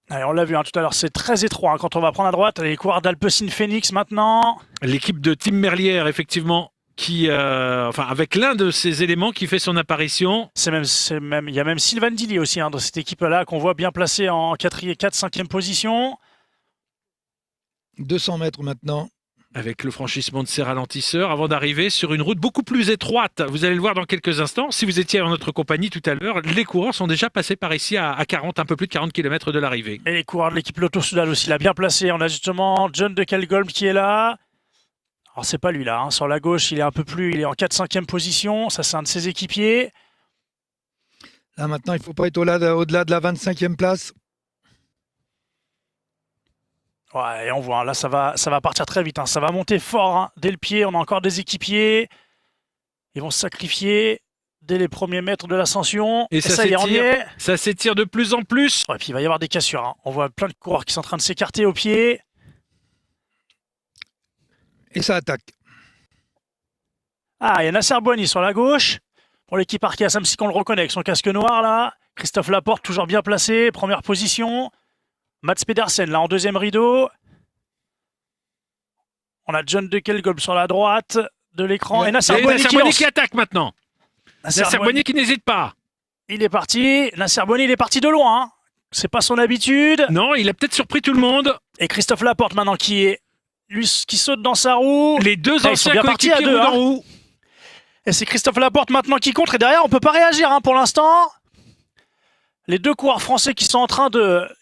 Allez, on l'a vu tout à l'heure, c'est très étroit quand on va prendre à droite. Les coureurs d'Alpecin Phoenix maintenant. L'équipe de Tim Merlier, effectivement, qui, avec l'un de ces éléments qui fait son apparition. Il y a même Sylvain Dilly aussi dans cette équipe-là qu'on voit bien placé en 4-5e position. 200 mètres maintenant. Avec le franchissement de ces ralentisseurs avant d'arriver sur une route beaucoup plus étroite. Vous allez le voir dans quelques instants. Si vous étiez en notre compagnie tout à l'heure, les coureurs sont déjà passés par ici à 40, un peu plus de 40 km de l'arrivée. Et les coureurs de l'équipe Lotto Soudal aussi, là, bien placé. On a justement John de Kelgolm qui est là. Alors, c'est pas lui là. Sur la gauche, il est un peu plus. Il est en 4-5e position. Ça, c'est un de ses équipiers. Là, maintenant, il ne faut pas être au-delà de la 25e place. Ouais, et on voit, là, ça va partir très vite. Ça va monter fort dès le pied. On a encore des équipiers. Ils vont se sacrifier dès les premiers mètres de l'ascension. Et ça y est, on y est. Ça s'étire de plus en plus. Ouais, puis il va y avoir des cassures. On voit plein de coureurs qui sont en train de s'écarter au pied. Et ça attaque. Ah, il y a Nasser Boigny sur la gauche. Pour l'équipe Arkea Samsic, on le reconnaît avec son casque noir là. Christophe Laporte toujours bien placé, première position. Mats Pedersen là en deuxième rideau. On a John de Kelgolm sur la droite de l'écran. Ouais. Et Nasser Boigny qui attaque maintenant. Nasser Boigny qui n'hésite pas. Il est parti. Nasser Boigny, il est parti de loin. C'est pas son habitude. Non, il a peut-être surpris tout le monde. Et Christophe Laporte maintenant qui saute dans sa roue. Les deux anciens coéquipiers roulent en roue. Et c'est Christophe Laporte maintenant qui contre. Et derrière, on peut pas réagir pour l'instant. Les deux coureurs français qui sont en train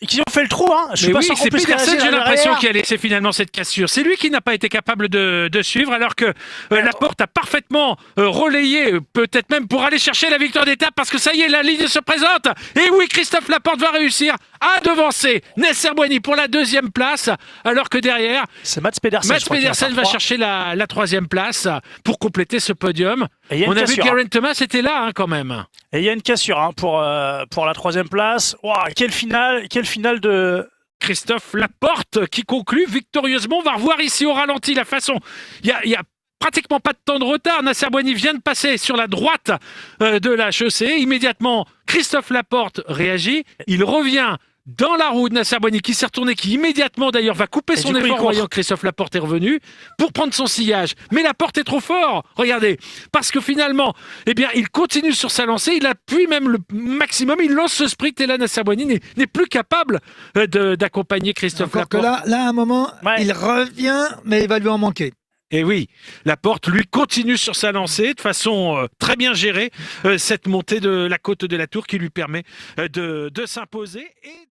qui ont fait le trou. Je suis pas sûr qu'on puisse Pedersen, réagir j'ai l'impression qu'il a laissé finalement cette cassure. C'est lui qui n'a pas été capable de suivre, alors que Laporte a parfaitement relayé, peut-être même pour aller chercher la victoire d'étape, parce que ça y est, la ligne se présente. Et oui, Christophe Laporte va réussir à devancer Nasser Boigny pour la deuxième place, alors que derrière, c'est Mats Pedersen. Mats Pedersen va chercher la troisième place pour compléter ce podium. On a vu que Geraint Thomas était là quand même. Et il y a une cassure pour la troisième place. Wow, quelle finale de Christophe Laporte qui conclut victorieusement. On va revoir ici au ralenti la façon. Il y a pratiquement pas de temps de retard. Nasser Boigny vient de passer sur la droite de la chaussée. Immédiatement, Christophe Laporte réagit. Il revient dans la roue de Nasser Boigny qui s'est retourné, qui immédiatement d'ailleurs va couper son effort en voyant que Christophe Laporte est revenu pour prendre son sillage. Mais Laporte est trop fort, regardez, parce que finalement, il continue sur sa lancée, il appuie même le maximum, il lance ce sprint et là Nasser Boigny n'est plus capable d'accompagner Christophe Laporte. Là, à un moment, il revient, mais il va lui en manquer. Et oui, Laporte, lui, continue sur sa lancée de façon très bien gérée, cette montée de la côte de la Tour qui lui permet de s'imposer. Et